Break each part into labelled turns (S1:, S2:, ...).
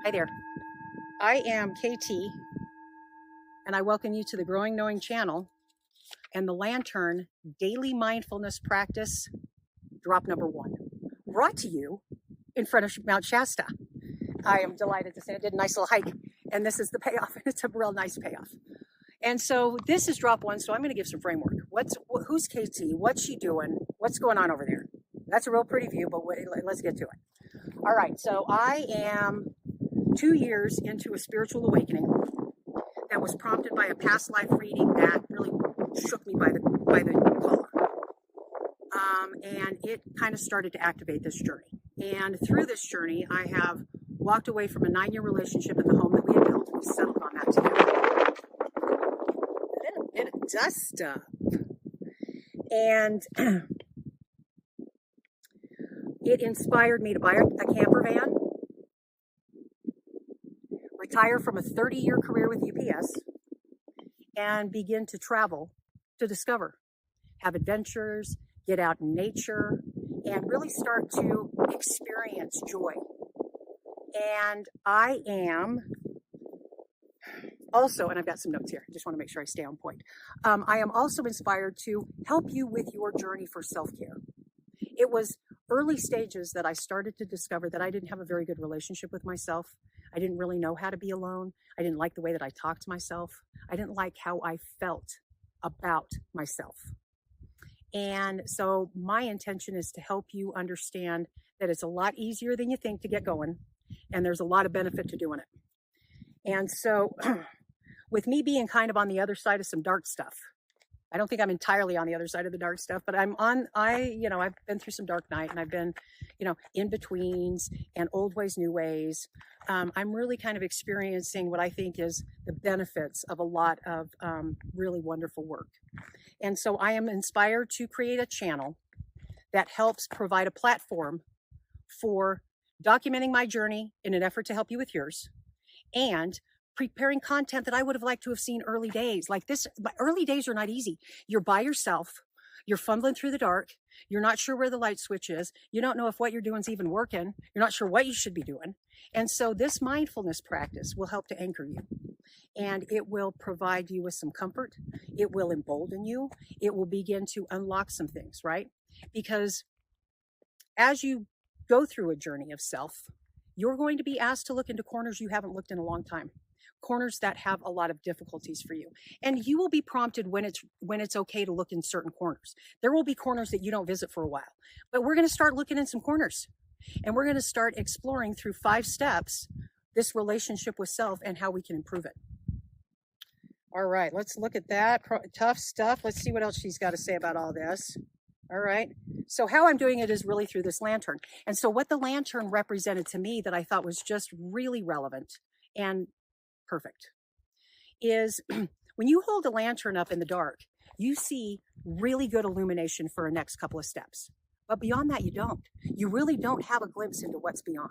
S1: Hi there. I am KT, and I welcome you to the Growing Knowing channel and the Lantern Daily Mindfulness Practice, drop number 1, brought to you in front of Mount Shasta. I am delighted to say I did a nice little hike, and this is the payoff, and it's a real nice payoff. And so this is drop 1, so I'm going to give some framework. Who's KT? What's she doing? What's going on over there? That's a real pretty view, but let's get to it. All right, so I am 2 years into a spiritual awakening that was prompted by a past life reading that really shook me by the collar. And it kind of started to activate this journey. And through this journey, I have walked away from a 9-year relationship in the home that we had built. We settled on that together. And then a bit of dust up. And it inspired me to buy a camper van, retire from a 30-year career with UPS, and begin to travel to discover, have adventures, get out in nature, and really start to experience joy. And I am also, and I've got some notes here, I just want to make sure I stay on point. I am also inspired to help you with your journey for self-care. It was early stages that I started to discover that I didn't have a very good relationship with myself. I didn't really know how to be alone. I didn't like the way that I talked to myself. I didn't like how I felt about myself. And so my intention is to help you understand that it's a lot easier than you think to get going, and there's a lot of benefit to doing it. And so with me being kind of on the other side of some dark stuff, I don't think I'm entirely on the other side of the dark stuff, but I've been through some dark night, and I've been, in betweens and old ways, new ways. I'm really kind of experiencing what I think is the benefits of a lot of really wonderful work. And so I am inspired to create a channel that helps provide a platform for documenting my journey in an effort to help you with yours, and preparing content that I would have liked to have seen early days. Like this, but early days are not easy. You're by yourself. You're fumbling through the dark. You're not sure where the light switch is. You don't know if what you're doing is even working. You're not sure what you should be doing. And so this mindfulness practice will help to anchor you. And it will provide you with some comfort. It will embolden you. It will begin to unlock some things, right? Because as you go through a journey of self, you're going to be asked to look into corners you haven't looked in a long time. Corners that have a lot of difficulties for you. And you will be prompted when it's okay to look in certain corners. There will be corners that you don't visit for a while, but we're going to start looking in some corners, and we're going to start exploring through 5 steps this relationship with self and how we can improve it. All right, let's look at that. Tough stuff. Let's see what else she's got to say about all this. All right. So how I'm doing it is really through this lantern. And so what the lantern represented to me that I thought was just really relevant and perfect is when you hold a lantern up in the dark, you see really good illumination for a next couple of steps. But beyond that, you don't. You really don't have a glimpse into what's beyond.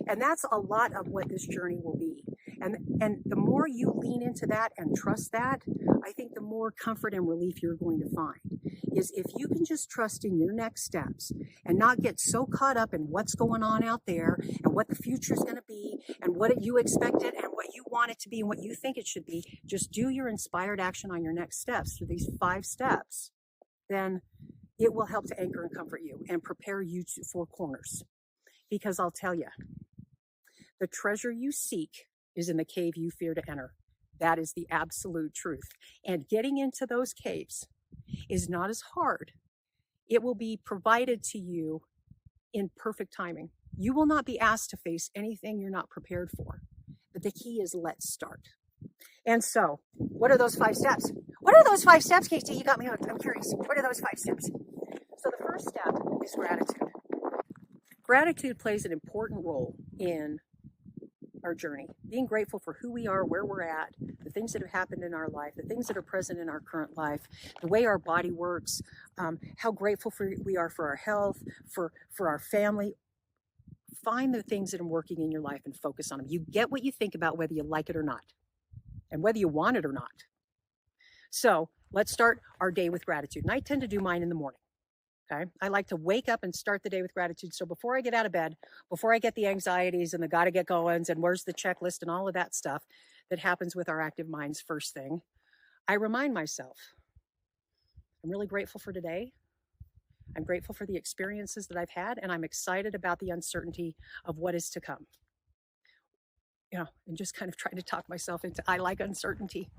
S1: And that's a lot of what this journey will be. And the more you lean into that and trust that, I think the more comfort and relief you're going to find is if you can just trust in your next steps and not get so caught up in what's going on out there and what the future is going to be and what you expected and what you want it to be and what you think it should be. Just do your inspired action on your next steps through these 5 steps. Then it will help to anchor and comfort you and prepare you for corners. Because I'll tell you, the treasure you seek is in the cave you fear to enter. That is the absolute truth. And getting into those caves is not as hard. It will be provided to you in perfect timing. You will not be asked to face anything you're not prepared for. But the key is let's start. And so, what are those 5 steps? What are those 5 steps, KT? You got me hooked. I'm curious. What are those 5 steps? So the first step is gratitude. Gratitude plays an important role in our journey. Being grateful for who we are, where we're at, the things that have happened in our life, the things that are present in our current life, the way our body works, how grateful we are for our health, for our family. Find the things that are working in your life and focus on them. You get what you think about whether you like it or not, and whether you want it or not. So let's start our day with gratitude. And I tend to do mine in the morning. Okay. I like to wake up and start the day with gratitude. So before I get out of bed, before I get the anxieties and the gotta get goings and where's the checklist and all of that stuff that happens with our active minds first thing, I remind myself, I'm really grateful for today. I'm grateful for the experiences that I've had, and I'm excited about the uncertainty of what is to come. And just kind of trying to talk myself into, I like uncertainty.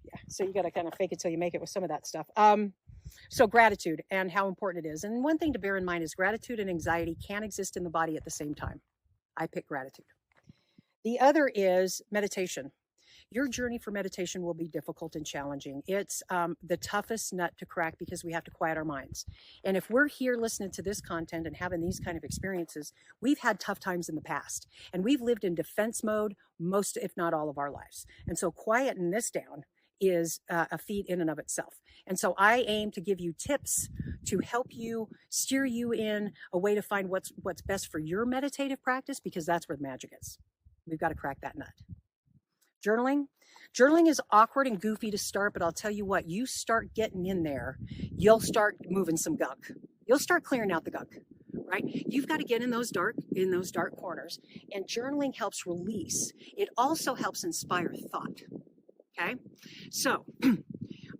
S1: Yeah. So you got to kind of fake it till you make it with some of that stuff. So gratitude and how important it is. And one thing to bear in mind is gratitude and anxiety can exist in the body at the same time. I pick gratitude. The other is meditation. Your journey for meditation will be difficult and challenging. It's the toughest nut to crack because we have to quiet our minds. And if we're here listening to this content and having these kind of experiences, we've had tough times in the past. And we've lived in defense mode most, if not all of our lives. And so quieting this down is a feat in and of itself. And so I aim to give you tips to help you steer you in a way to find what's best for your meditative practice, because that's where the magic is. We've got to crack that nut. Journaling is awkward and goofy to start, but I'll tell you what, you start getting in there, you'll start moving some gunk. You'll start clearing out the gunk, right? You've got to get in those dark corners, and journaling helps release. It also helps inspire thought. Okay, so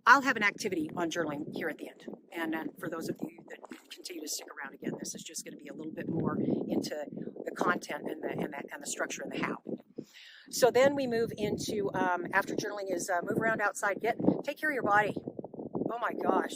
S1: I'll have an activity on journaling here at the end. And for those of you that continue to stick around, again, this is just going to be a little bit more into the content and the structure and the how. So then we move into, after journaling is move around outside, take care of your body. Oh my gosh.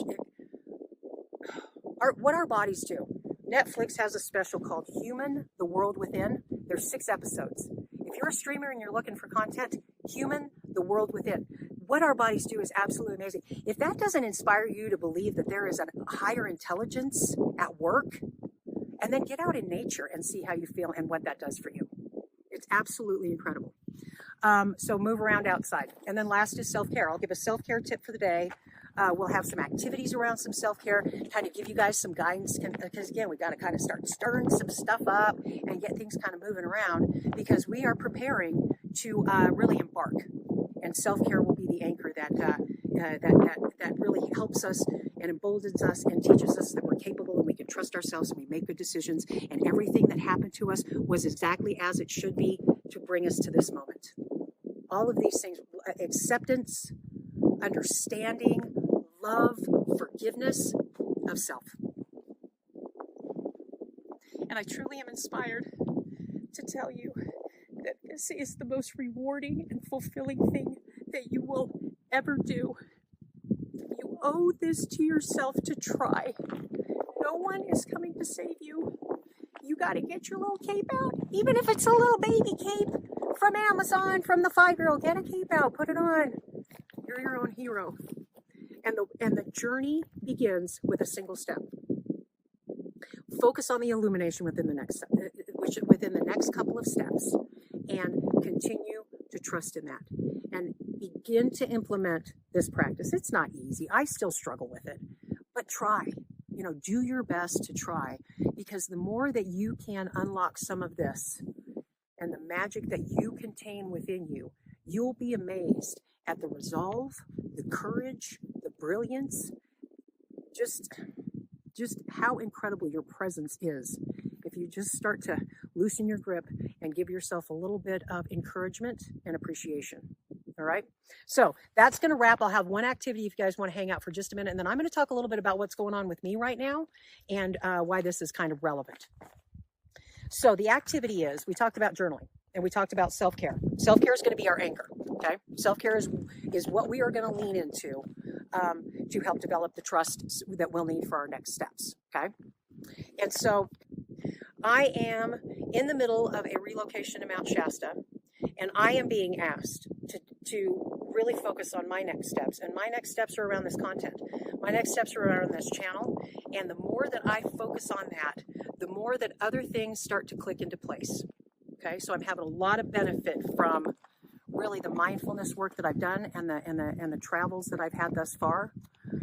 S1: What our bodies do. Netflix has a special called Human, the World Within. There's 6 episodes. If you're a streamer and you're looking for content, Human, the World Within. What our bodies do is absolutely amazing. If that doesn't inspire you to believe that there is a higher intelligence at work, and then get out in nature and see how you feel and what that does for you. It's absolutely incredible. So move around outside. And then last is self-care. I'll give a self-care tip for the day. We'll have some activities around some self-care, kind of give you guys some guidance, because again, we got to kind of start stirring some stuff up and get things kind of moving around, because we are preparing to really embark. And self-care will be the anchor that really helps us and emboldens us and teaches us that we're capable and we can trust ourselves and we make good decisions. And everything that happened to us was exactly as it should be to bring us to this moment. All of these things, acceptance, understanding, love, forgiveness of self. And I truly am inspired to tell you that this is the most rewarding and fulfilling thing that you will ever do. You owe this to yourself to try. No one is coming to save you. You got to get your little cape out, even if it's a little baby cape from Amazon, from the 5-year-old. Get a cape out, put it on. You're your own hero. And the journey begins with a single step. Focus on the illumination within the next couple of steps, and continue to trust in that. And begin to implement this practice. It's not easy. I still struggle with it, but try. Do your best to try, because the more that you can unlock some of this and the magic that you contain within you, you'll be amazed at the resolve, the courage, the brilliance, just how incredible your presence is. If you just start to loosen your grip and give yourself a little bit of encouragement and appreciation. All right. So that's going to wrap. I'll have one activity if you guys want to hang out for just a minute. And then I'm going to talk a little bit about what's going on with me right now and why this is kind of relevant. So the activity is, we talked about journaling and we talked about self-care. Self-care is going to be our anchor. Okay. Self-care is what we are going to lean into to help develop the trust that we'll need for our next steps. Okay. And so I am in the middle of a relocation to Mount Shasta, and I am being asked to really focus on my next steps. And my next steps are around this content. My next steps are around this channel. And the more that I focus on that, the more that other things start to click into place. Okay, so I'm having a lot of benefit from really the mindfulness work that I've done and the travels that I've had thus far.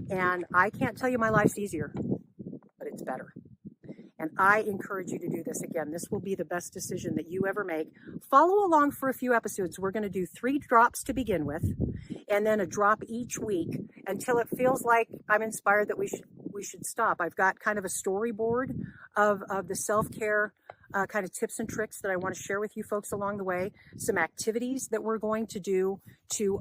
S1: And I can't tell you my life's easier, but it's better. And I encourage you to do this. Again, this will be the best decision that you ever make. Follow along for a few episodes. We're going to do 3 drops to begin with, and then a drop each week until it feels like I'm inspired that we we should stop. I've got kind of a storyboard of the self-care kind of tips and tricks that I want to share with you folks along the way. Some activities that we're going to do to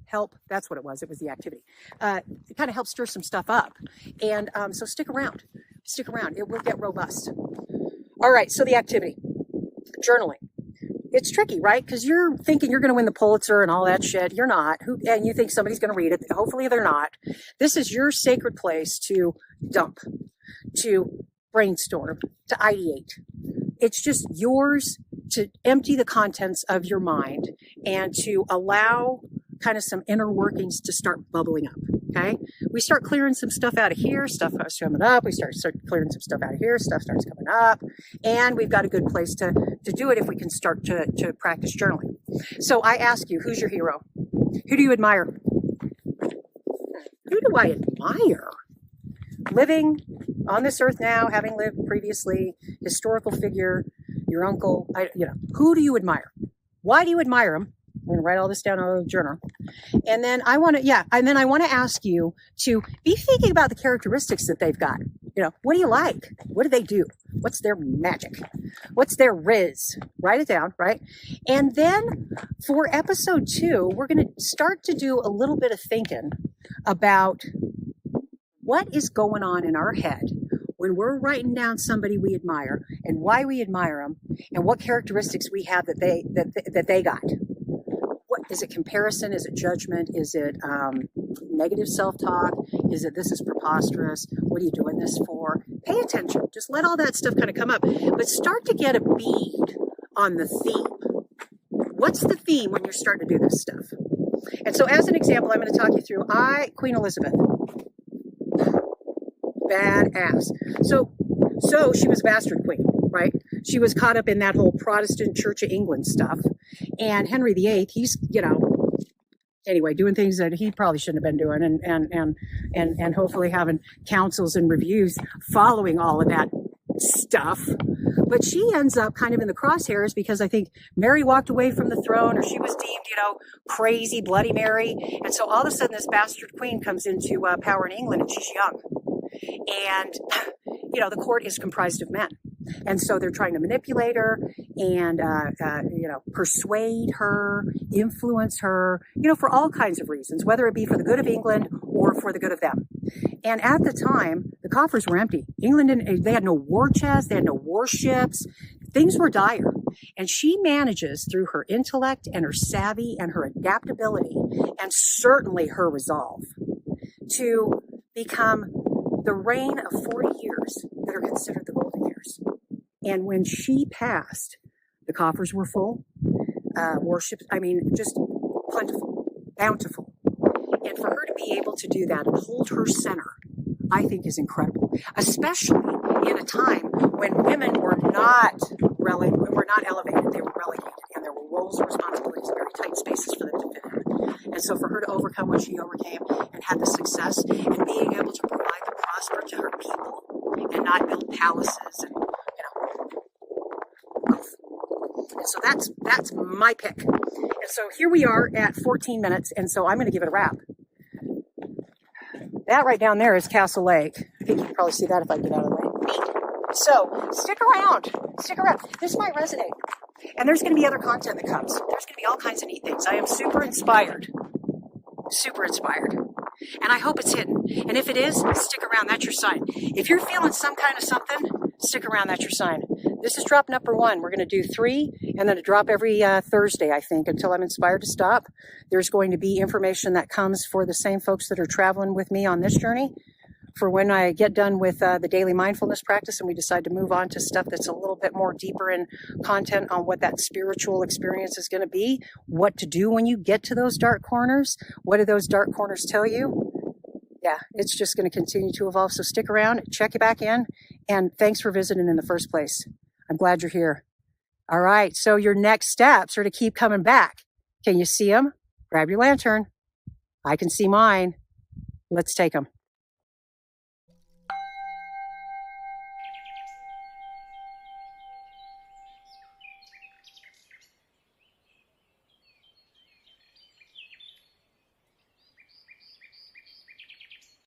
S1: help. That's what it was. It was the activity. It kind of helps stir some stuff up. And so stick around. Stick around. It will get robust. All right. So the activity, journaling. It's tricky, right? Because you're thinking you're going to win the Pulitzer and all that shit. You're not. And you think somebody's going to read it. Hopefully they're not. This is your sacred place to dump, to brainstorm, to ideate. It's just yours to empty the contents of your mind and to allow kind of some inner workings to start bubbling up. Okay. We start clearing some stuff out of here. Stuff starts coming up. We start clearing some stuff out of here. Stuff starts coming up. And we've got a good place to do it if we can start to practice journaling. So I ask you, who's your hero? Who do you admire? Who do I admire? Living on this earth now, having lived previously, historical figure, your uncle, who do you admire? Why do you admire him? I'm going to write all this down on a journal. And then I want to ask you to be thinking about the characteristics that they've got. What do you like? What do they do? What's their magic? What's their riz? Write it down, right? And then for episode 2, we're going to start to do a little bit of thinking about what is going on in our head when we're writing down somebody we admire and why we admire them and what characteristics we have that they got. What is it? Comparison? Is it judgment? Is it negative self-talk? Is it this is preposterous? What are you doing this for? Pay attention. Just let all that stuff kind of come up, but start to get a bead on the theme. What's the theme when you're starting to do this stuff? And so, as an example, I'm going to talk you through Queen Elizabeth. Badass. So she was a bastard queen, right? She was caught up in that whole Protestant Church of England stuff. And Henry VIII, he's, anyway, doing things that he probably shouldn't have been doing and hopefully having councils and reviews following all of that stuff. But she ends up kind of in the crosshairs because I think Mary walked away from the throne, or she was deemed, crazy, Bloody Mary. And so all of a sudden this bastard queen comes into power in England and she's young. And, the court is comprised of men. And so they're trying to manipulate her and, persuade her, influence her, for all kinds of reasons, whether it be for the good of England or for the good of them. And at the time, the coffers were empty. They had no war chests, they had no warships. Things were dire. And she manages, through her intellect and her savvy and her adaptability, and certainly her resolve, to become the reign of 40 years that are considered the golden years. And when she passed, the coffers were full, worships, just plentiful, bountiful. And for her to be able to do that and hold her center, I think is incredible, especially in a time when women were not elevated, they were relegated, and there were roles and responsibilities, very tight spaces for them to fit in. And so for her to overcome what she overcame and had the success and being able to provide the prosper to her people and not build palaces and, and so that's my pick. And so here we are at 14 minutes, and so I'm going to give it a wrap. That right down there is Castle Lake. I think you can probably see that if I get out of the way. So stick around. This might resonate. And there's going to be other content that comes. There's going to be all kinds of neat things. I am super inspired. And I hope it's hidden. And if it is, stick around. That's your sign. If you're feeling some kind of something, stick around. That's your sign. This is drop number 1. We're going to do 3 and then a drop every Thursday, I think, until I'm inspired to stop. There's going to be information that comes for the same folks that are traveling with me on this journey. For when I get done with the daily mindfulness practice and we decide to move on to stuff that's a little bit more deeper in content on what that spiritual experience is going to be, what to do when you get to those dark corners, what do those dark corners tell you? Yeah, it's just going to continue to evolve. So stick around, check you back in, and thanks for visiting in the first place. I'm glad you're here. All right, so your next steps are to keep coming back. Can you see them? Grab your lantern. I can see mine. Let's take them.